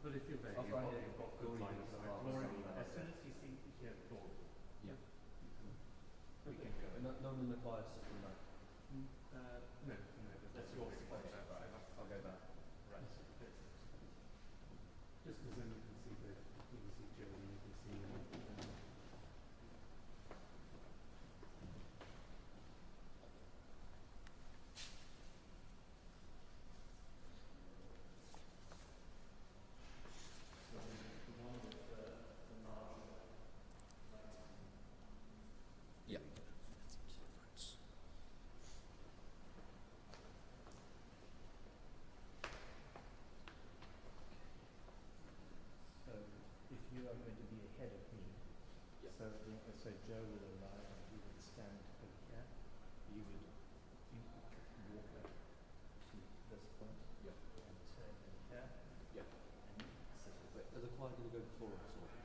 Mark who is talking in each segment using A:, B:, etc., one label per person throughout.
A: But if you're there,
B: I've
A: you've
B: got
A: got,
B: here,
A: you've got
B: glory
A: good line
B: be
A: of
B: to the
A: sight.
B: Father,
A: Glory,
B: Son, and
A: as
B: Holy
A: soon as you see, hear the door,
B: Yeah.
A: we can go.
B: None of the choir system, no.
A: No,
B: That's your space. Right, I'll go back.
A: Right. Just because then you can see Joe and you can see
B: Yeah.
A: So if you are going to be ahead of me, so Joe will arrive and he would stand over here. You would walk up to this point and turn in here.
B: Yeah.
A: And sit
B: Wait, are the choir going to go before us or?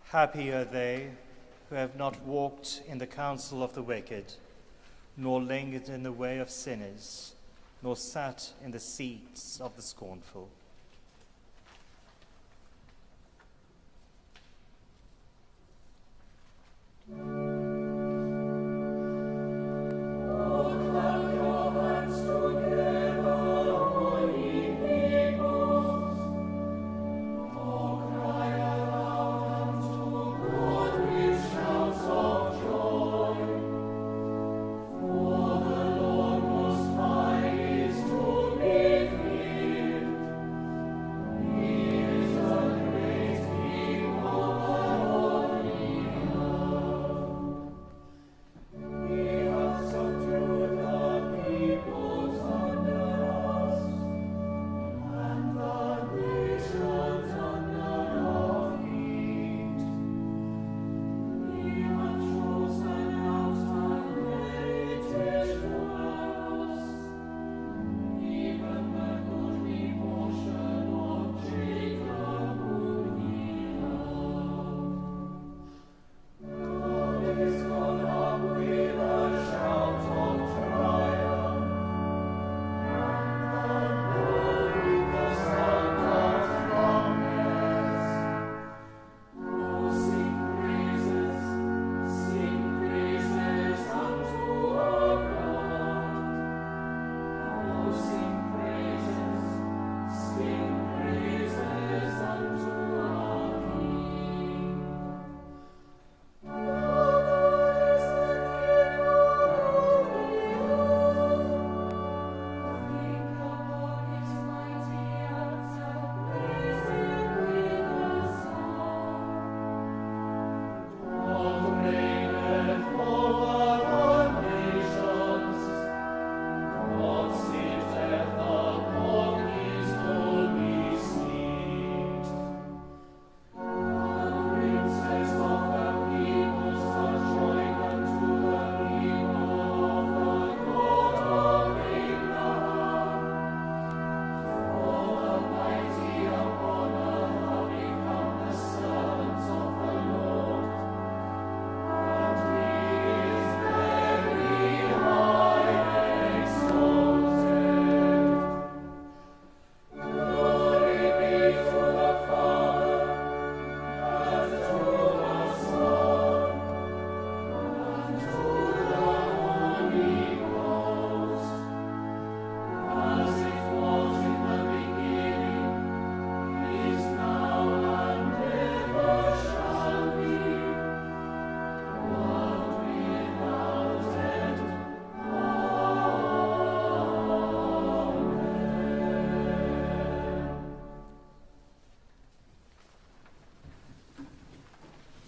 A: Happy are they who have not walked in the counsel of the wicked, nor lingered in the way of sinners, nor sat in the seats of the scornful.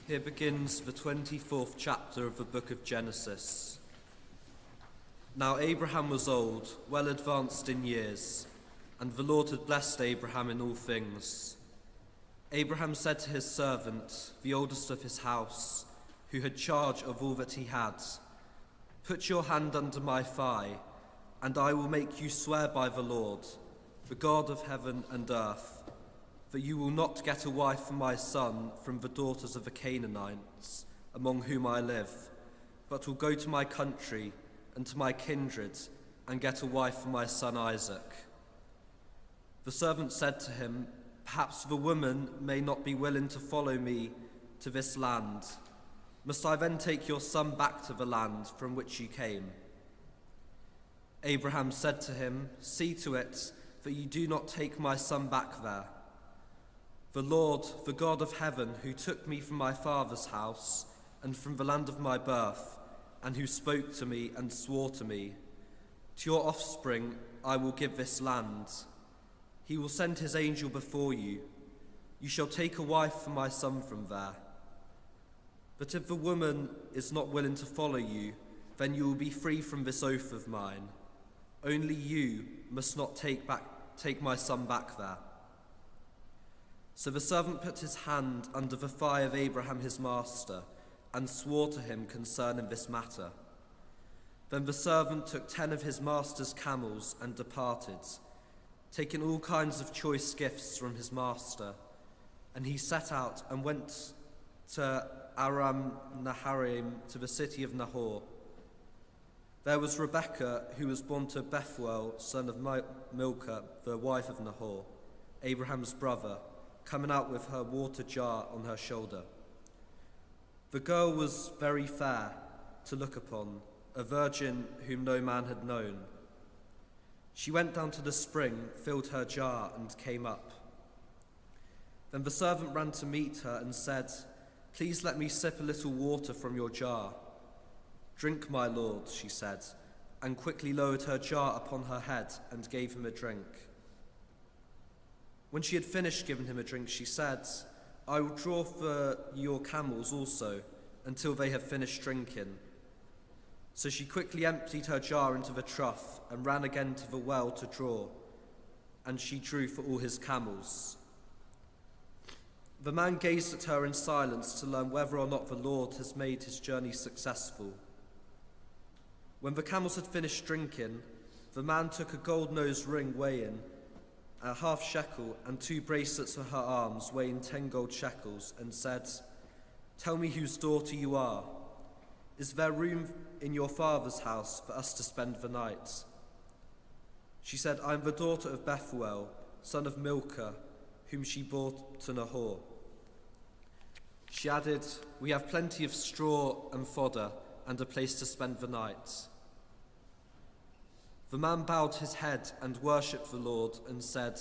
B: Here begins the 24th chapter of the book of Genesis. Now Abraham was old, well advanced in years, and the Lord had blessed Abraham in all things. Abraham said to his servant, the oldest of his house, who had charge of all that he had, "Put your hand under my thigh, and I will make you swear by the Lord, the God of heaven and earth, that you will not get a wife for my son from the daughters of the Canaanites, among whom I live, but will go to my country and to my kindred and get a wife for my son Isaac." The servant said to him, "Perhaps the woman may not be willing to follow me to this land. Must I then take your son back to the land from which you came?" Abraham said to him, "See to it that you do not take my son back there. The Lord, the God of heaven, who took me from my father's house and from the land of my birth, and who spoke to me and swore to me, to your offspring I will give this land. He will send his angel before you. You shall take a wife for my son from there. But if the woman is not willing to follow you, then you will be free from this oath of mine. Only you must not take my son back there." So the servant put his hand under the thigh of Abraham his master and swore to him concerning this matter. Then the servant took 10 of his master's camels and departed, taking all kinds of choice gifts from his master. And he set out and went to Aram Naharaim, to the city of Nahor. There was Rebekah, who was born to Bethuel, son of Milcah, the wife of Nahor, Abraham's brother, coming out with her water jar on her shoulder. The girl was very fair to look upon, a virgin whom no man had known. She went down to the spring, filled her jar, and came up. Then the servant ran to meet her and said, "Please let me sip a little water from your jar." "Drink, my lord," she said, and quickly lowered her jar upon her head and gave him a drink. When she had finished giving him a drink, she said, "I will draw for your camels also, until they have finished drinking." So she quickly emptied her jar into the trough and ran again to the well to draw, and she drew for all his camels. The man gazed at her in silence to learn whether or not the Lord has made his journey successful. When the camels had finished drinking, the man took a gold-nosed ring weighing a half shekel and 2 bracelets for her arms weighing 10 gold shekels, and said, "Tell me whose daughter you are. Is there room in your father's house for us to spend the night?" She said, "I am the daughter of Bethuel, son of Milcah, whom she bore to Nahor." She added, "We have plenty of straw and fodder and a place to spend the night." The man bowed his head and worshipped the Lord and said,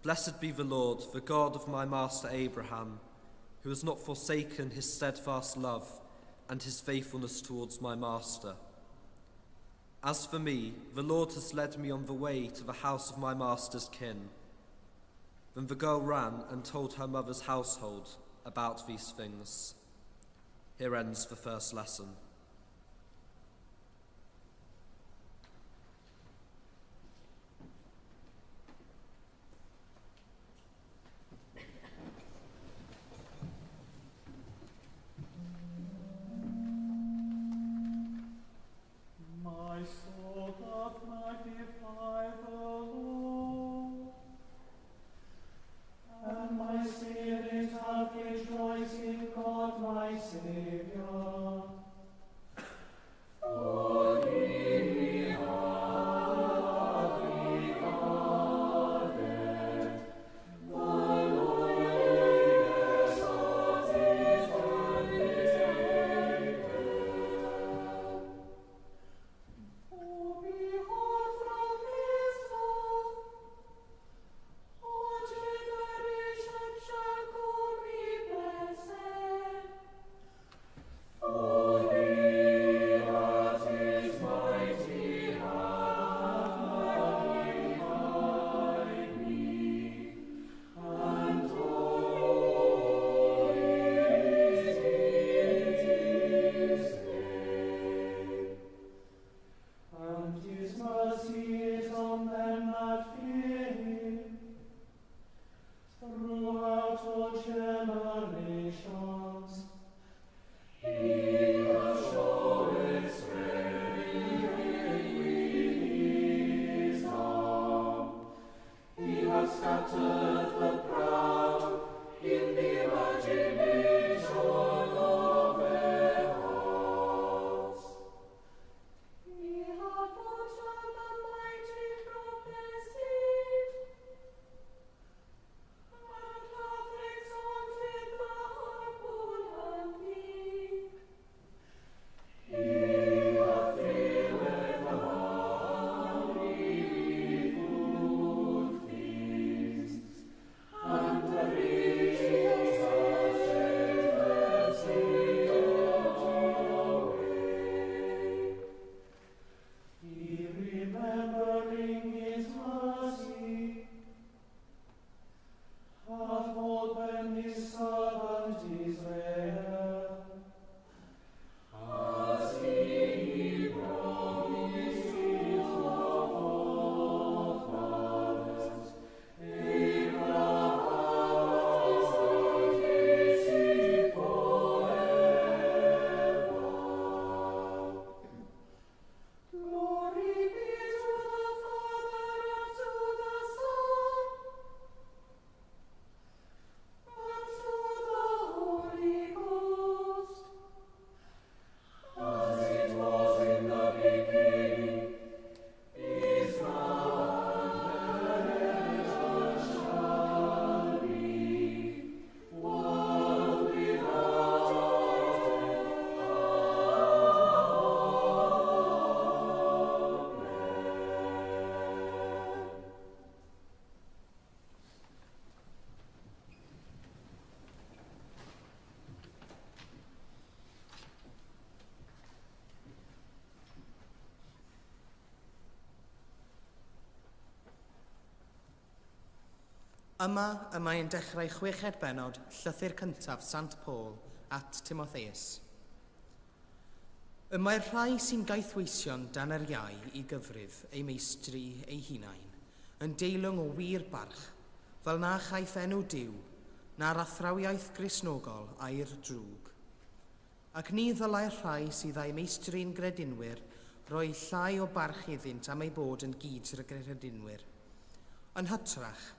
B: "Blessed be the Lord, the God of my master Abraham, who has not forsaken his steadfast love and his faithfulness towards my master. As for me, the Lord has led me on the way to the house of my master's kin." Then the girl ran and told her mother's household about these things. Here ends the first lesson.
C: My soul doth magnify the Lord, and my spirit hath rejoiced in God my Saviour. For he hath regarded the lowliness of his handmaiden. For behold, from his mouth all generations shall call me blessed. For he hath his mighty hand magnified me, and holy is his name. And his mercy is on them that fear him throughout all generations. He hath showed strength with his arm. He hath scattered the proud in the imagination of their hearts. He hath put down the mighty remembering his mercy, hath opened his servant Israel, as he promised his forefathers, Abraham and his seed forever. Glory be to the Father and to the Son and to the Holy Ghost, as it was in the beginning, is now, and ever shall be, world without end.
D: Yma y mae'n dechrau chweched bennod llythyr cyntaf Sant Paul at Timotheus. Y mae'r rhai sy'n gaethweision dan yr iau i gyfrif ei meistri ei hunain, yn deilwng o wir barch, fel na chaiff enw Duw, na'r athrawiaeth Gristnogol a'r drwg. Ac ni ddylai'r rhai sydd â'i meistri'n gredinwyr roi llai o barch iddynt am ei bod yn gyd yr gredinwyr. Yn hytrach,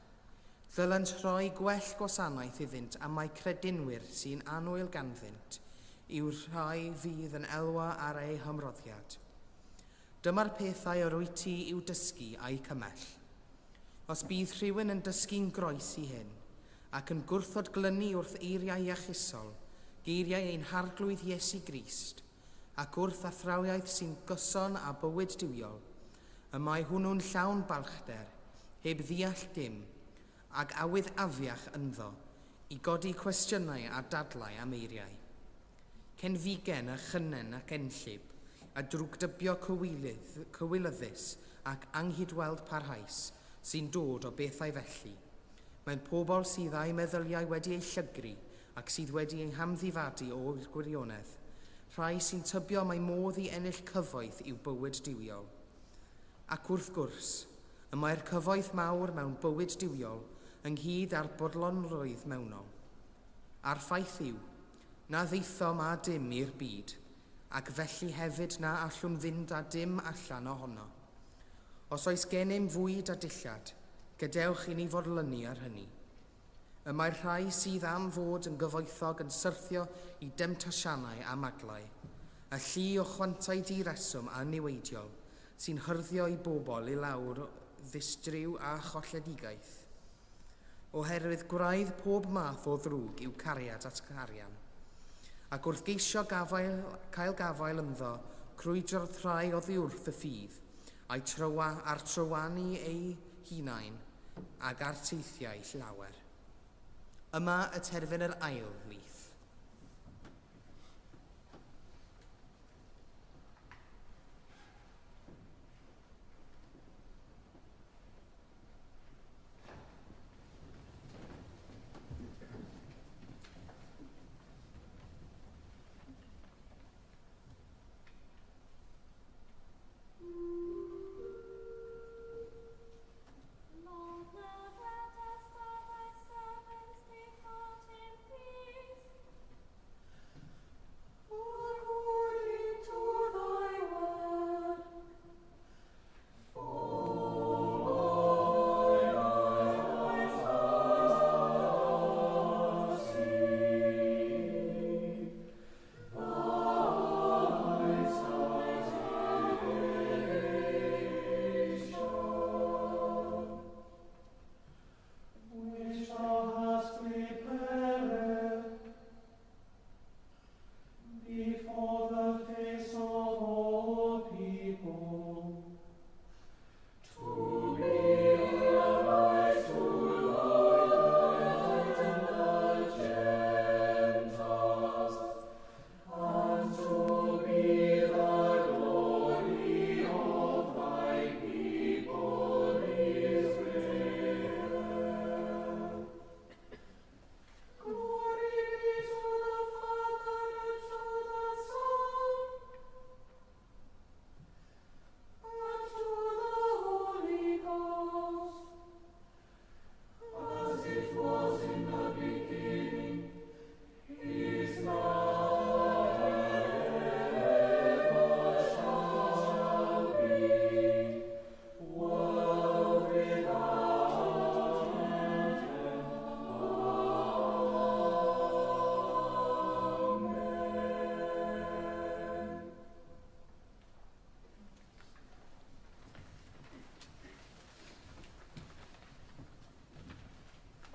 D: ddylent rhoi gwell gwasanaeth iddynt am ei credinwyr sy'n anwyl ganddynt yw'r rhai fydd yn elwa ar ei hymroddiad. Dyma'r pethau yr wyt ti i'w dysgu a'i cymell. Os bydd rhywun yn dysgu'n groes i hyn, ac yn gwrthod glynu wrth eiriau iachusol, geiriau ein harglwydd Iesu Grist, ac wrth athrawiaeth sy'n gyson a bywyd diwiol, y mae hwnnw'n llawn balchder, heb ddeall dim, ac awydd afiach ynddo, i godi cwestiynau a dadlau am eiriau. Cenfigen a chynnen ac enllib, a drwgdybio cywilyddus ac anghydweld parhaus, sy'n dod o bethau felly. Mae'n pobl sydd â'i meddyliau wedi ei llygru ac sydd wedi ei hamddifadu o'r gwirionedd, rhai sy'n tybio mai modd i ennill cyfoeth i'w bywyd diwiol. Ac wrth gwrs, y mae'r cyfoeth mawr mewn bywyd diwiol ynghyd â'r bodlonrwydd mewnol. A'r ffaith yw, na ddeithom a dim i'r byd, ac felly hefyd na allwn fynd a dim allan ohono. Os oes gennym fwyd a dillad, gadewch i ni fodlynu ar hynny. Y mae'r rhai sydd am fod yn gyfoethog yn syrthio i demtasianau a maglau, a llu o chwantau di-reswm a niweidiol sy'n hyrddio i bobl i lawr ddistryw a cholledigaeth, oherwydd gwraidd pob math o ddrwg i'w cariad at carian, ac wrth geisio cael gafael ynddo, crwydrodd rhai oddi wrth y ffydd, a'r trywanu ei hunain ag arteithiau llawer. Yma y terfyn yr ail lith.
E: Lord, now grant us that thy servants depart in peace,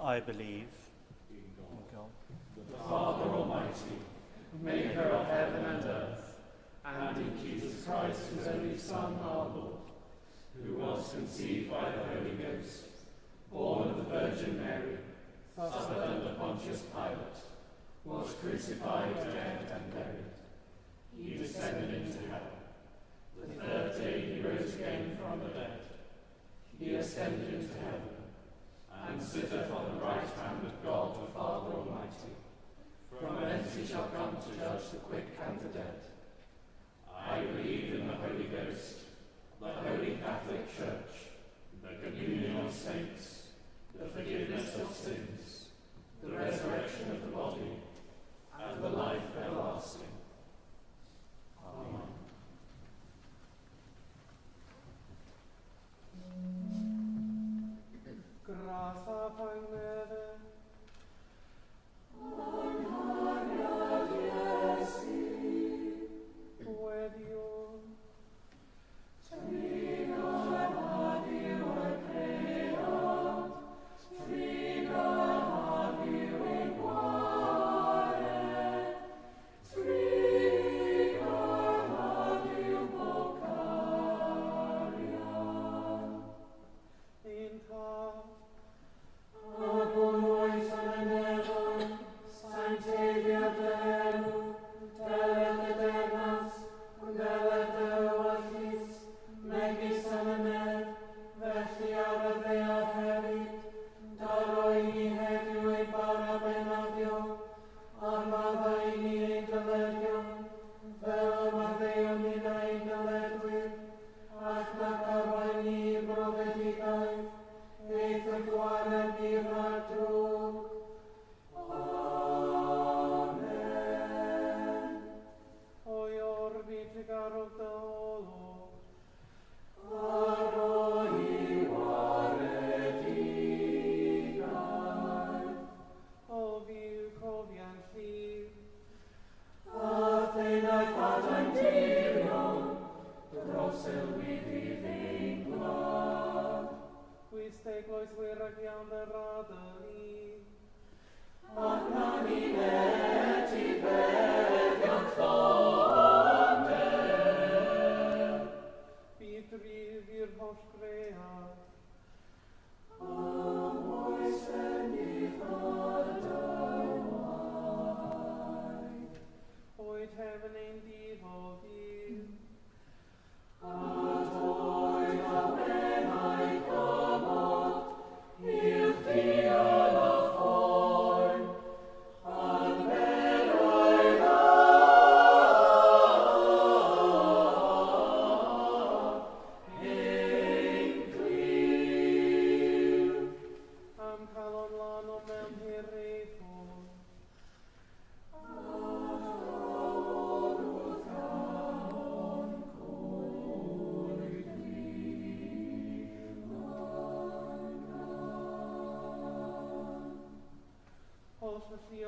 A: I believe
E: in
A: in
E: God,
A: God,
E: the Father Almighty, maker of heaven and earth, and in Jesus Christ, his only Son, our Lord, who was conceived by the Holy Ghost, born of the Virgin Mary, suffered under Pontius Pilate, was crucified, dead, and buried. He descended into hell. The third day he rose again from the dead. He ascended into heaven, and sitteth on the right hand of God the Father Almighty. From whence he shall come to judge the quick and the dead. I believe in the Holy Ghost, the Holy Catholic Church, the communion of saints, the forgiveness of sins, the resurrection of the body, and the life everlasting. Amen.
C: Grasa Pagnere,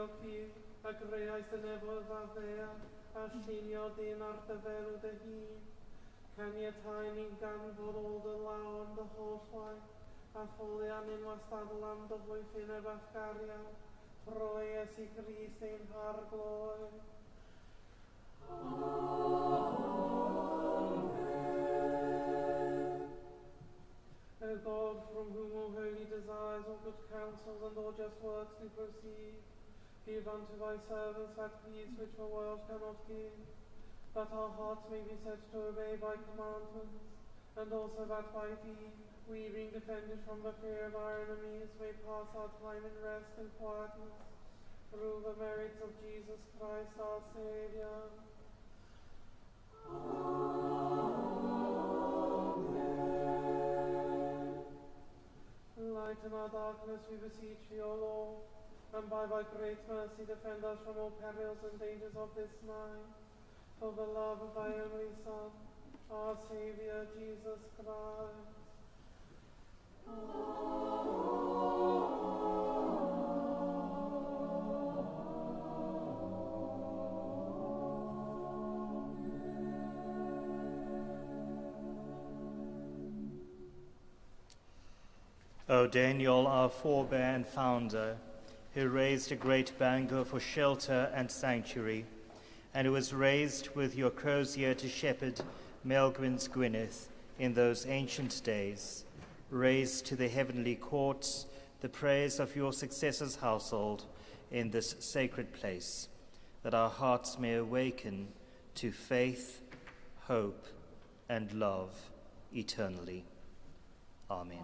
C: Vedium, a greais yn efo faddea, a llunio dyn ar dyferw dy hun. Caniatai ni'n ganfod ôl dy lawn dy holl waith, a ffolian yn wastadol am dy hwythyn e fathgariad, roi es I Grist ein har gloi. O God, from whom all holy desires, all good counsels, and all just works do proceed, give unto thy servants that peace which the world cannot give, that our hearts may be set to obey thy commandments, and also that by thee, we being defended from the fear of our enemies, may pass our time in rest and quietness, through the merits of Jesus Christ our Saviour. Lighten our darkness, we beseech thee, O Lord, and by thy great mercy defend us from all perils and dangers of this night, for the love of thy only Son, our Saviour, Jesus Christ.
F: O Daniel, our forebear and founder, who raised a great Bangor for shelter and sanctuary, and who was raised with your crozier to shepherd Melgwyn's Gwyneth in those ancient days, raise to the heavenly courts the praise of your successor's household in this sacred place, that our hearts may awaken to faith, hope, and love eternally. Amen.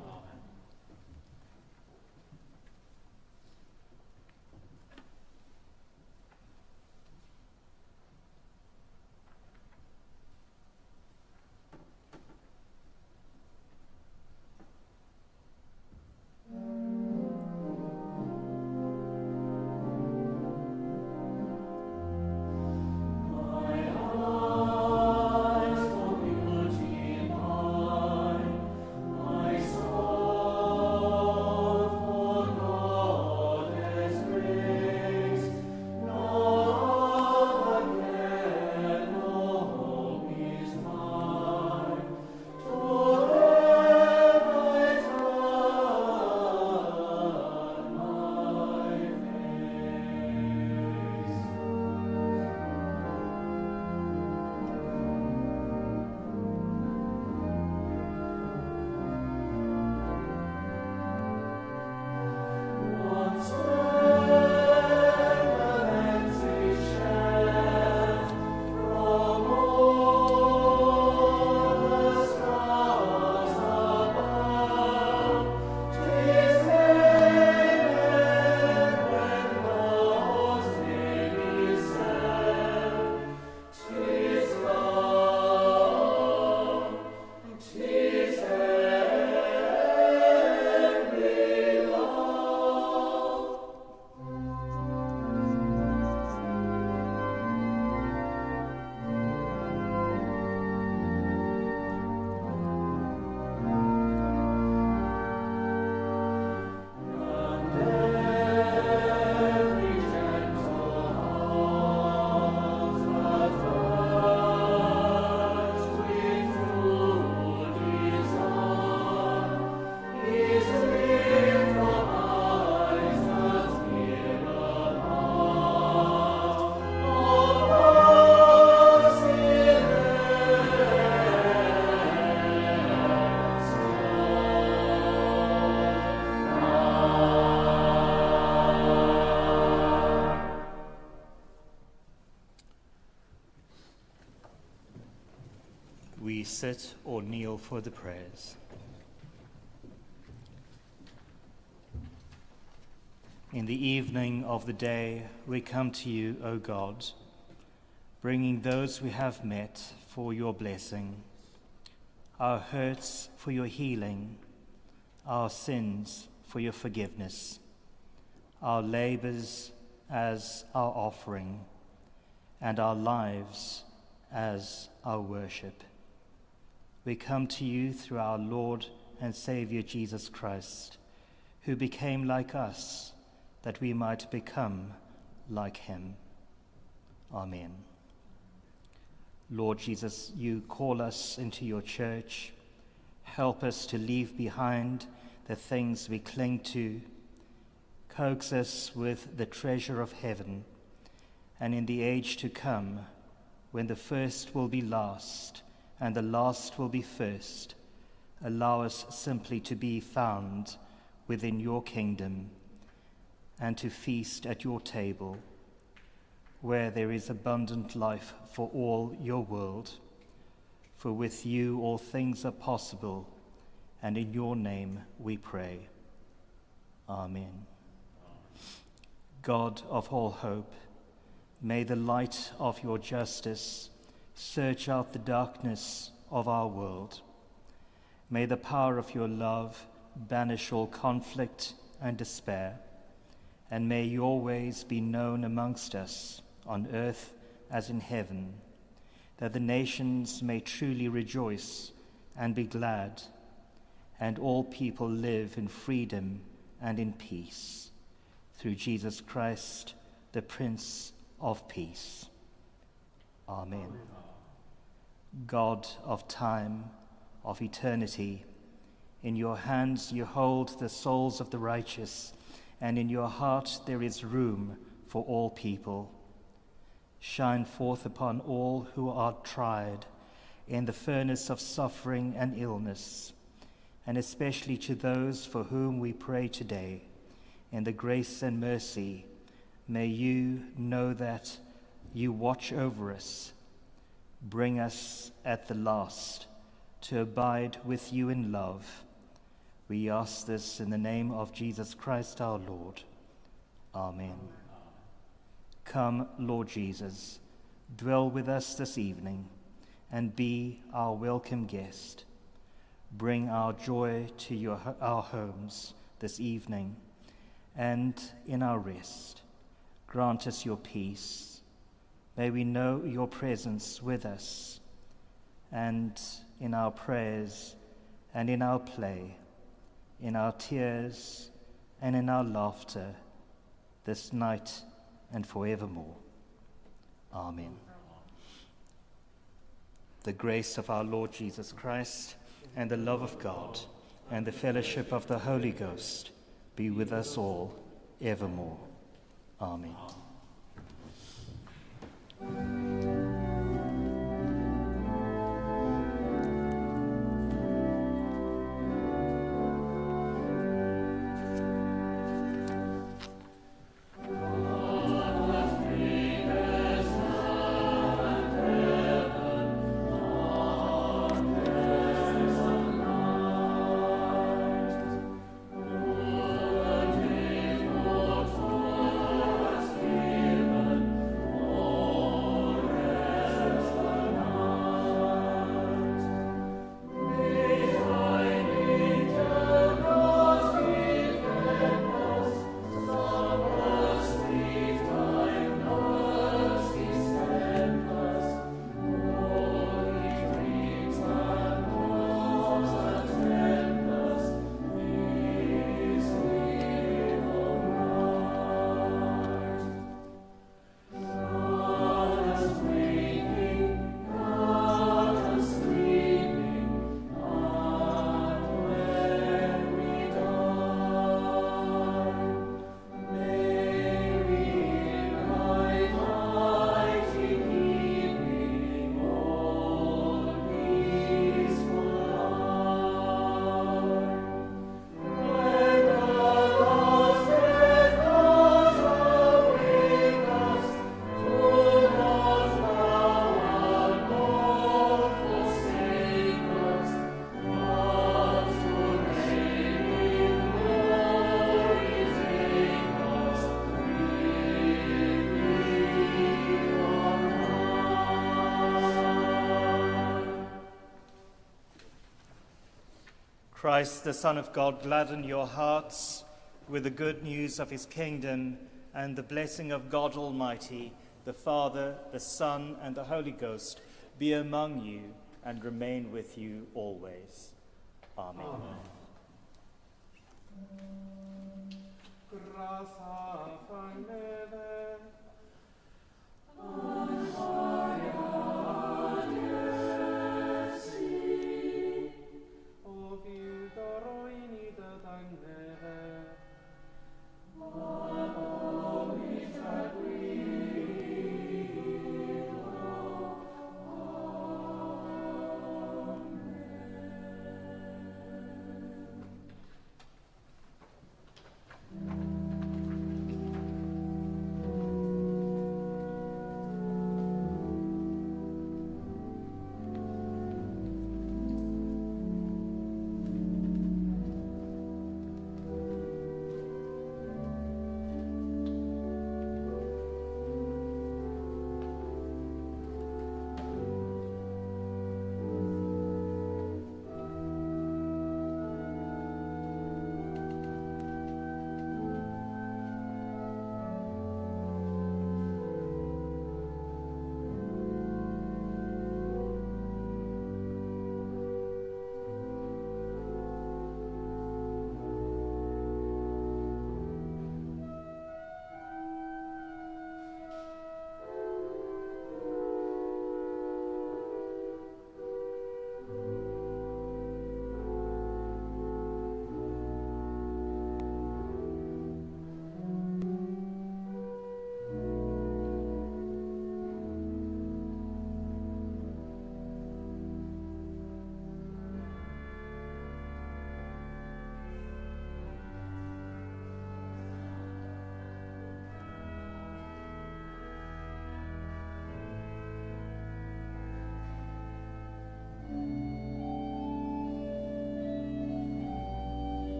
F: We sit or kneel for the prayers. In the evening of the day, we come to you, O God, bringing those we have met for your blessing, our hurts for your healing, our sins for your forgiveness, our labors as our offering, and our lives as our worship. We come to you through our Lord and Savior Jesus Christ, who became like us, that we might become like him. Amen. Lord Jesus, you call us into your church. Help us to leave behind the things we cling to. Coax us with the treasure of heaven, and in the age to come, when the first will be last and the last will be first, allow us simply to be found within your kingdom and to feast at your table, where there is abundant life for all your world. For with you all things are possible, and in your name we pray. Amen. God of all hope, may the light of your justice search out the darkness of our world. May the power of your love banish all conflict and despair, and may your ways be known amongst us, on earth as in heaven, that the nations may truly rejoice and be glad, and all people live in freedom and in peace. Through Jesus Christ, the Prince of Peace. Amen. God of time, of eternity, In your hands you hold the souls of the righteous, and in your heart there is room for all people. Shine forth upon all who are tried in the furnace of suffering and illness, and especially to those for whom we pray today. In the grace and mercy, may you know that you watch over us. Bring us at the last to abide with you in love. We ask this in the name of Jesus Christ our Lord. Amen. Come, Lord Jesus, dwell with us this evening and be our welcome guest. Bring our joy to our homes this evening, and in our rest, grant us your peace. May we know your presence with us, and in our prayers and in our play, in our tears and in our laughter, this night and forevermore. Amen. The grace of our Lord Jesus Christ, and the love of God, and the fellowship of the Holy Ghost be with us all evermore. Amen. Christ, the Son of God, gladden your hearts with the good news of his kingdom, and the blessing of God Almighty, the Father, the Son, and the Holy Ghost be among you and remain with you always. Amen.
C: Graça,